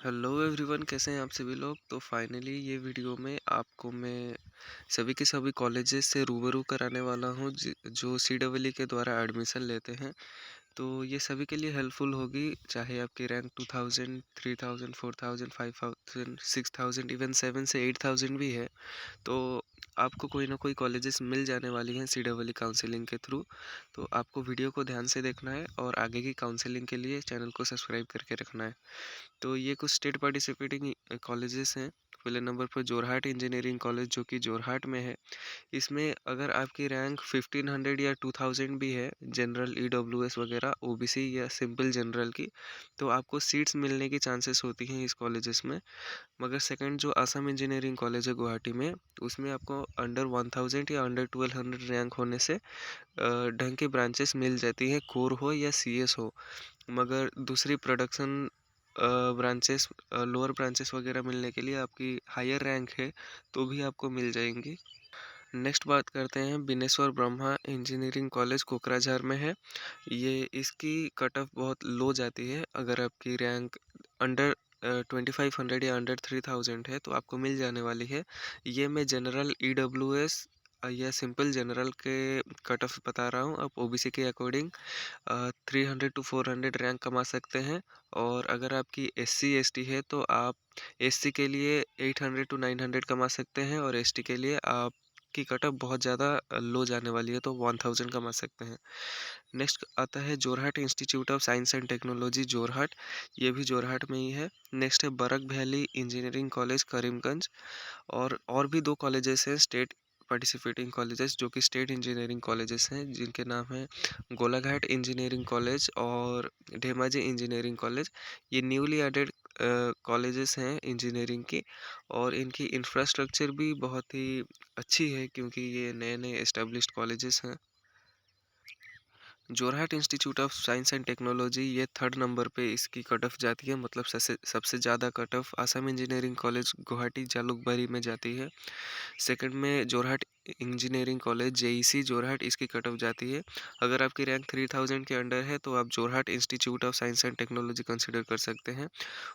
Hello everyone, कैसे हैं आप सभी लोग। तो फाइनली ये वीडियो में आपको मैं सभी के सभी कॉलेजेस से रूबरू कराने वाला हूँ जो CEE के द्वारा एडमिशन लेते हैं। तो ये सभी के लिए हेल्पफुल होगी, चाहे आपकी रैंक 2000, 3000, 4000, 5000, 6000, इवन 7 से 8000 भी है। तो आपको कोई ना कोई कॉलेजेस मिल जाने वाली हैं CEE काउंसलिंग के थ्रू। तो आपको वीडियो को ध्यान से देखना है और आगे की काउंसलिंग के लिए चैनल को सब्सक्राइब करके रखना है। तो ये कुछ स्टेट पार्टिसिपेटिंग कॉलेजेस हैं। पहले नंबर पर जोरहाट इंजीनियरिंग कॉलेज, जो कि जोरहाट में है। इसमें अगर आपकी रैंक 1500 या 2000 भी है, जनरल EWS वगैरह OBC या सिंपल जनरल की, तो आपको सीट्स मिलने की चांसेस होती हैं इस कॉलेजेस में। मगर सेकंड जो असम इंजीनियरिंग कॉलेज है गुवाहाटी में, उसमें आपको अंडर 1000 या अंडर 1200 रैंक होने से ढंग के ब्रांचेस मिल जाती हैं, कोर हो या CS हो। मगर दूसरी प्रोडक्शन ब्रांचेस, लोअर ब्रांचेस वगैरह मिलने के लिए आपकी हायर रैंक है तो भी आपको मिल जाएंगी। नेक्स्ट बात करते हैं, बिनेश्वर ब्रह्मा इंजीनियरिंग कॉलेज कोकराझार में है। ये इसकी कट ऑफ बहुत लो जाती है। अगर आपकी रैंक अंडर 2500 या अंडर 3000 है तो आपको मिल जाने वाली है। ये मैं जनरल EWS या सिंपल जनरल के कट ऑफ बता रहा हूँ। आप OBC के अकॉर्डिंग 300 टू 400 रैंक कमा सकते हैं। और अगर आपकी SC ST है तो आप SC के लिए 800 टू 900 कमा सकते हैं, और ST के लिए आपकी कटअप बहुत ज़्यादा लो जाने वाली है तो 1000 कमा सकते हैं। नेक्स्ट आता है Jorhat institute of science and technology Jorhat. ये भी जोरहाट में ही है। नेक्स्ट है बरक वैली इंजीनियरिंग कॉलेज करीमगंज। और भी दो कॉलेजेस हैं स्टेट पार्टिसिपेटिंग कॉलेजेस, जो कि स्टेट इंजीनियरिंग कॉलेजेस हैं, जिनके नाम है गोलाघाट इंजीनियरिंग कॉलेज और धेमाजी इंजीनियरिंग कॉलेज। ये न्यूली एडेड कॉलेजेस हैं इंजीनियरिंग की, और इनकी इंफ्रास्ट्रक्चर भी बहुत ही अच्छी है क्योंकि ये नए नए एस्टेब्लिश्ड कॉलेजेस हैं। Jorhat institute of science and technology, ये थर्ड नंबर पे इसकी कट ऑफ जाती है, मतलब सबसे सबसे ज़्यादा cut off Assam engineering college Guwahati Jalukbari में जाती है। सेकंड में Jorhat engineering college JEC Jorhat, इसकी कट ऑफ जाती है। अगर आपकी रैंक 3000 के अंडर है तो आप Jorhat institute of science and technology consider कर सकते हैं।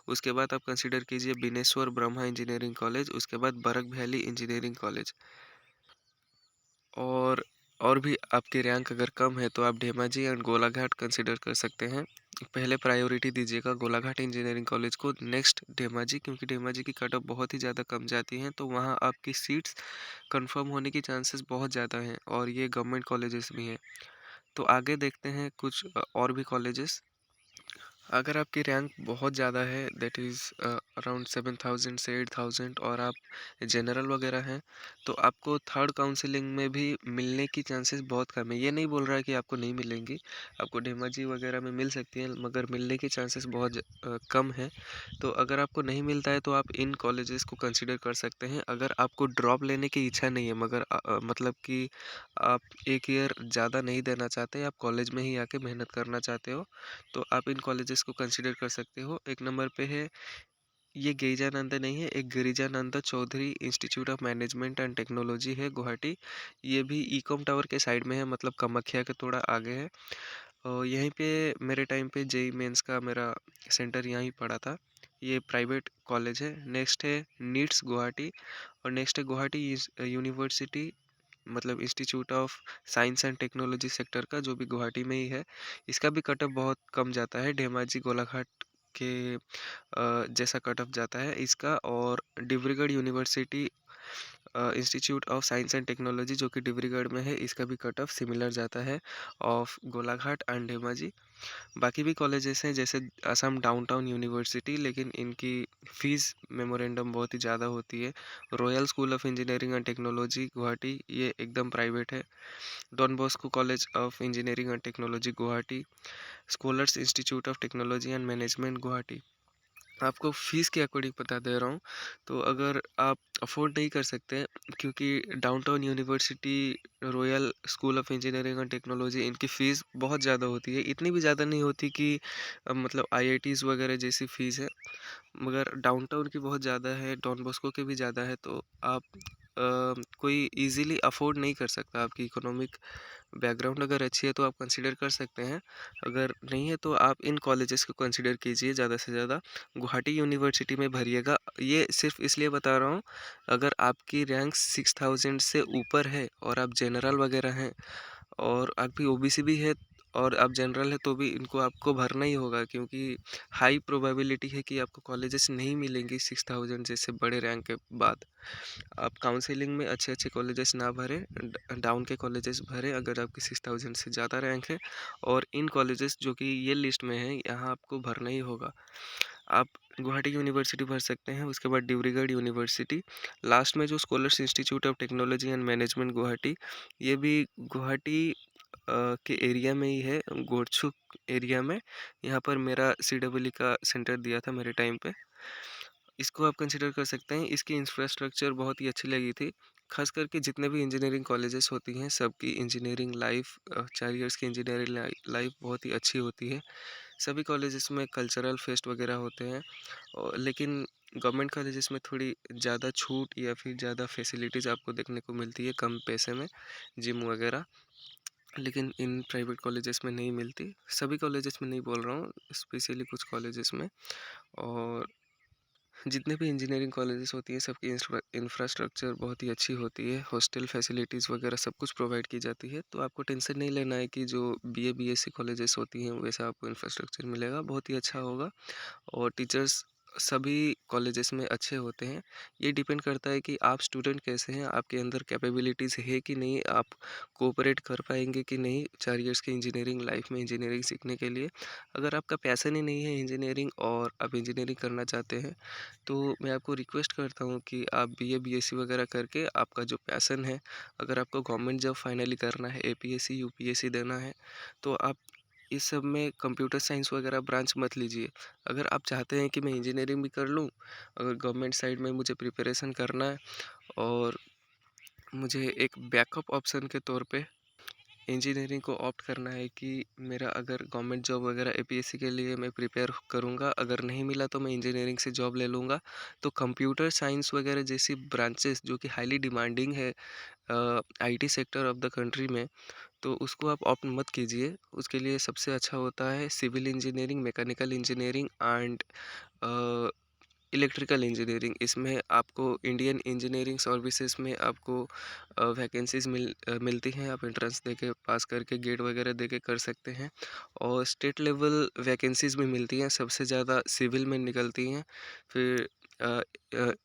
उसके बाद आप कंसिडर कीजिए बिनेश्वर ब्रह्मा इंजीनियरिंग कॉलेज, उसके बाद बरक वैली इंजीनियरिंग कॉलेज। और और भी आपकी रैंक अगर कम है तो आप धेमाजी एंड गोलाघाट कंसिडर कर सकते हैं। पहले प्रायोरिटी दीजिएगा गोलाघाट इंजीनियरिंग कॉलेज को, नेक्स्ट धेमाजी, क्योंकि धेमाजी की कट ऑफ बहुत ही ज़्यादा कम जाती हैं, तो वहाँ आपकी सीट्स कंफर्म होने की चांसेस बहुत ज़्यादा हैं, और ये गवर्नमेंट कॉलेजेस भी हैं। तो आगे देखते हैं कुछ और भी कॉलेजेस। अगर आपकी रैंक बहुत ज़्यादा है, दैट इज़ अराउंड 7000 से 8000, और आप जनरल वगैरह हैं, तो आपको थर्ड काउंसलिंग में भी मिलने की चांसेस बहुत कम है। ये नहीं बोल रहा है कि आपको नहीं मिलेंगी, आपको धेमाजी वगैरह में मिल सकती हैं, मगर मिलने की चांसेस बहुत कम है। तो अगर आपको नहीं मिलता है तो आप इन कॉलेजेस को कंसिडर कर सकते हैं। अगर आपको ड्रॉप लेने की इच्छा नहीं है, मगर मतलब कि आप एक ईयर ज़्यादा नहीं देना चाहते, आप कॉलेज में ही आके मेहनत करना चाहते हो, तो आप इन कॉलेजेस को कंसिडर कर सकते हो। एक नंबर पे है, ये गिरिजानंद नहीं है, एक Girijananda Chowdhury institute of management and technology है गुवाहाटी। ये भी ईकॉम टावर के साइड में है, मतलब कामाख्या के थोड़ा आगे है। और यहीं पे मेरे टाइम पे JEE मेंस का मेरा सेंटर यहीं पड़ा था। ये प्राइवेट कॉलेज है। नेक्स्ट है नीट्स गुवाहाटी, और नेक्स्ट है गुवाहाटी यूनिवर्सिटी, मतलब institute of science and technology sector का, जो भी गुवाहाटी में ही है। इसका भी कट ऑफ बहुत कम जाता है, धेमाजी गोलाघाट के जैसा कट ऑफ जाता है इसका। और Dibrugarh university institute of science and technology, जो कि डिब्रूगढ़ में है, इसका भी कट ऑफ सिमिलर जाता है ऑफ गोलाघाट एंड धेमाजी। बाकी भी कॉलेजेस हैं जैसे असम डाउनटाउन यूनिवर्सिटी, लेकिन इनकी फ़ीस मेमोरेंडम बहुत ही ज़्यादा होती है। Royal school of engineering and technology Guwahati, ये एकदम प्राइवेट है। Don Bosco college of engineering and technology Guwahati, scholars institute of technology and management Guwahati. आपको फ़ीस के अकॉर्डिंग बता दे रहा हूँ। तो अगर आप अफ़ोर्ड नहीं कर सकते, क्योंकि downtown university, royal school of engineering and technology, इनकी फ़ीस बहुत ज़्यादा होती है। इतनी भी ज़्यादा नहीं होती कि मतलब IITs वगैरह जैसी फ़ीस है, मगर डाउनटाउन की बहुत ज़्यादा है, डॉन बॉस्को की भी ज़्यादा है। तो आप कोई ईज़िली अफ़ोर्ड नहीं कर सकता। आपकी इकोनॉमिक बैकग्राउंड अगर अच्छी है तो आप कंसीडर कर सकते हैं, अगर नहीं है तो आप इन कॉलेजेस को कंसीडर कीजिए ज़्यादा से ज़्यादा। गुवाहाटी यूनिवर्सिटी में भरिएगा, ये सिर्फ़ इसलिए बता रहा हूँ, अगर आपकी रैंक 6000 से ऊपर है और आप जनरल वगैरह हैं और आपकी ओबीसी भी है और आप जनरल है तो भी इनको आपको भरना ही होगा, क्योंकि हाई प्रोबेबिलिटी है कि आपको कॉलेजेस नहीं मिलेंगी 6000 जैसे बड़े रैंक के बाद। आप काउंसलिंग में अच्छे-अच्छे कॉलेजेस ना भरें, डाउन के कॉलेजेस भरें अगर आपकी 6000 से ज़्यादा रैंक है, और इन कॉलेजेस जो कि ये लिस्ट में हैं यहाँ आपको भरना ही होगा। आप गुवाहाटी यूनिवर्सिटी भर सकते हैं, उसके बाद डिब्रूगढ़ यूनिवर्सिटी, लास्ट में जो scholars institute of technology and management Guwahati, ये भी गुवाहाटी के एरिया में ही है, गोरछुक एरिया में। यहाँ पर मेरा सीडब्ल्यूई का सेंटर दिया था मेरे टाइम पे। इसको आप कंसिडर कर सकते हैं। इसकी इंफ्रास्ट्रक्चर बहुत ही अच्छी लगी थी। ख़ास करके जितने भी इंजीनियरिंग कॉलेजेस होती हैं, सबकी इंजीनियरिंग लाइफ़ 4 इयर्स की इंजीनियरिंग लाइफ़ बहुत ही अच्छी होती है। सभी कॉलेजेस में कल्चरल फेस्ट वगैरह होते हैं, लेकिन गवर्नमेंट कॉलेजेस में थोड़ी ज़्यादा छूट या फिर ज़्यादा फैसिलिटीज़ आपको देखने को मिलती है कम पैसे में, जिम वगैरह। लेकिन इन प्राइवेट कॉलेजेस में नहीं मिलती। सभी कॉलेजेस में नहीं बोल रहा हूँ, स्पेशली कुछ कॉलेजेस में। और जितने भी इंजीनियरिंग कॉलेजेस होती हैं, सबकी इंफ्रास्ट्रक्चर बहुत ही अच्छी होती है। हॉस्टल फैसिलिटीज़ वगैरह सब कुछ प्रोवाइड की जाती है, तो आपको टेंशन नहीं लेना है कि जो बीए बीएससी कॉलेजेस होती हैं वैसा आपको इंफ्रास्ट्रक्चर मिलेगा, बहुत ही अच्छा होगा। और टीचर्स सभी कॉलेजेस में अच्छे होते हैं। ये डिपेंड करता है कि आप स्टूडेंट कैसे हैं, आपके अंदर कैपेबिलिटीज़ है कि नहीं, आप कोऑपरेट कर पाएंगे कि नहीं 4 इयर्स की इंजीनियरिंग लाइफ में इंजीनियरिंग सीखने के लिए। अगर आपका पैशन ही नहीं है इंजीनियरिंग और आप इंजीनियरिंग करना चाहते हैं, तो मैं आपको रिक्वेस्ट करता हूँ कि आप बीए बीएससी वगैरह करके आपका जो पैशन है, अगर आपको गवर्नमेंट जॉब फाइनली करना है, एपीएससी यूपीएससी देना है, तो आप इस सब में कंप्यूटर साइंस वगैरह ब्रांच मत लीजिए। अगर आप चाहते हैं कि मैं इंजीनियरिंग भी कर लूँ, अगर गवर्नमेंट साइड में मुझे प्रिपरेशन करना है और मुझे एक बैकअप ऑप्शन के तौर पे इंजीनियरिंग को ऑप्ट करना है कि मेरा अगर गवर्नमेंट जॉब वगैरह एपीएससी के लिए मैं प्रिपेयर करूँगा, अगर नहीं मिला तो मैं इंजीनियरिंग से जॉब ले लूँगा, तो कंप्यूटर साइंस वगैरह जैसी ब्रांचेस जो कि हाईली डिमांडिंग है IT sector of the country में, तो उसको आप ऑप्ट मत कीजिए। उसके लिए सबसे अच्छा होता है civil engineering, mechanical engineering and electrical engineering. इसमें आपको इंडियन इंजीनियरिंग सर्विसेज में आपको वैकेंसीज़ मिलती हैं। आप एंट्रेंस देके पास करके गेट वगैरह देके कर सकते हैं, और स्टेट लेवल वैकेंसीज़ भी मिलती हैं, सबसे ज़्यादा सिविल में निकलती हैं। फिर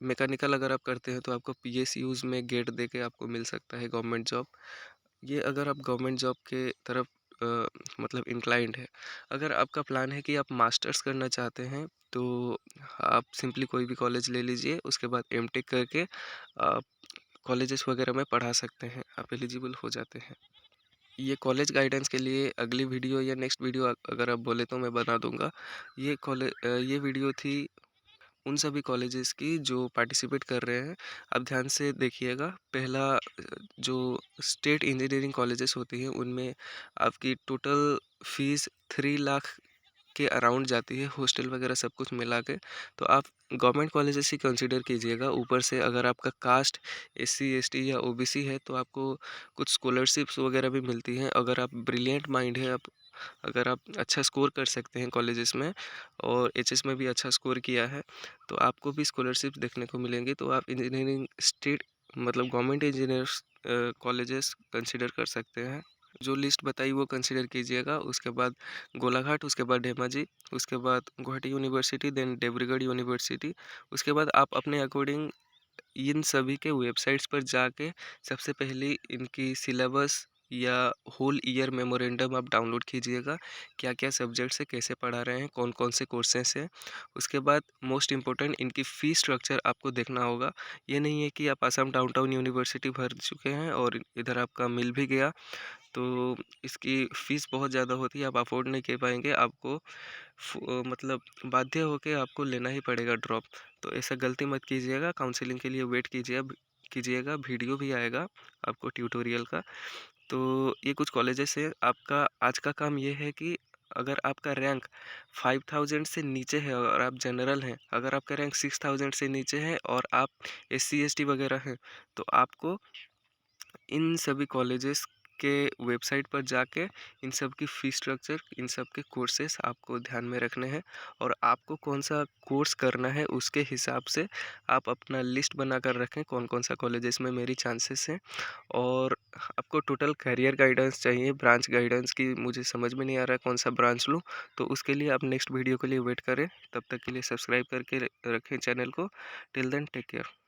मैकेनिकल अगर आप करते हैं तो आपको पीएसयूज़ में गेट देके आपको मिल सकता है गवर्नमेंट जॉब। ये अगर आप गवर्नमेंट जॉब के तरफ मतलब इंक्लाइंड है। अगर आपका प्लान है कि आप मास्टर्स करना चाहते हैं, तो आप सिंपली कोई भी कॉलेज ले लीजिए, उसके बाद एमटेक करके आप कॉलेजेस वगैरह में पढ़ा सकते हैं, आप एलिजिबल हो जाते हैं। ये कॉलेज गाइडेंस के लिए अगली वीडियो या नेक्स्ट वीडियो अगर आप बोले तो मैं बना दूंगा। ये वीडियो थी उन सभी कॉलेजेस की जो पार्टिसिपेट कर रहे हैं। आप ध्यान से देखिएगा। पहला जो स्टेट इंजीनियरिंग कॉलेजेस होती हैं उनमें आपकी टोटल फीस 3 लाख के अराउंड जाती है, हॉस्टल वगैरह सब कुछ मिला के। तो आप गवर्नमेंट कॉलेजेस ही कंसीडर कीजिएगा। ऊपर से अगर आपका कास्ट एससी एसटी या ओबीसी है तो आपको कुछ स्कॉलरशिप्स वगैरह भी मिलती हैं। अगर आप ब्रिलियंट माइंड है, आप अगर आप अच्छा स्कोर कर सकते हैं कॉलेजेस में और एचएस में भी अच्छा स्कोर किया है, तो आपको भी स्कॉलरशिप देखने को मिलेंगी। तो आप इंजीनियरिंग स्टेट मतलब गवर्नमेंट इंजीनियर्स कॉलेजेस कंसीडर कर सकते हैं। जो लिस्ट बताई वो कंसीडर कीजिएगा। उसके बाद गोलाघाट, उसके बाद धेमाजी, उसके बाद Guwahati university, then Dibrugarh university. उसके बाद आप अपने अकॉर्डिंग इन सभी के वेबसाइट्स पर जाके सबसे पहले इनकी सिलेबस या होल ईयर मेमोरेंडम आप डाउनलोड कीजिएगा। क्या क्या सब्जेक्ट्स है, कैसे पढ़ा रहे हैं, कौन कौन से कोर्सेस हैं। उसके बाद मोस्ट इम्पोर्टेंट इनकी फ़ीस स्ट्रक्चर आपको देखना होगा। ये नहीं है कि आप आसाम डाउनटाउन यूनिवर्सिटी भर चुके हैं और इधर आपका मिल भी गया, तो इसकी फ़ीस बहुत ज़्यादा होती है, आप अफ़ोर्ड नहीं कर पाएँगे। आपको मतलब बाध्य होके आपको लेना ही पड़ेगा ड्रॉप। तो ऐसा गलती मत कीजिएगा, काउंसलिंग के लिए वेट कीजिएगा, वीडियो भी आएगा आपको ट्यूटोरियल का। तो ये कुछ कॉलेजेस हैं। आपका आज का काम ये है कि अगर आपका रैंक 5000 से नीचे है और आप जनरल हैं, अगर आपका रैंक 6000 से नीचे है और आप एससी एसटी वगैरह हैं, तो आपको इन सभी कॉलेजेस के वेबसाइट पर जाके इन सब की फ़ीस स्ट्रक्चर, इन सब के कोर्सेस आपको ध्यान में रखने हैं और आपको कौन-सा कोर्स करना है उसके हिसाब से आप अपना लिस्ट बनाकर रखें, कौन-कौन सा कॉलेजेस में मेरी चांसेस हैं। और आपको टोटल करियर गाइडेंस चाहिए, ब्रांच गाइडेंस की मुझे समझ में नहीं आ रहा है कौन-सा ब्रांच लूँ, तो उसके लिए आप नेक्स्ट वीडियो के लिए वेट करें। तब तक के लिए सब्सक्राइब करके रखें चैनल को। Till then take care.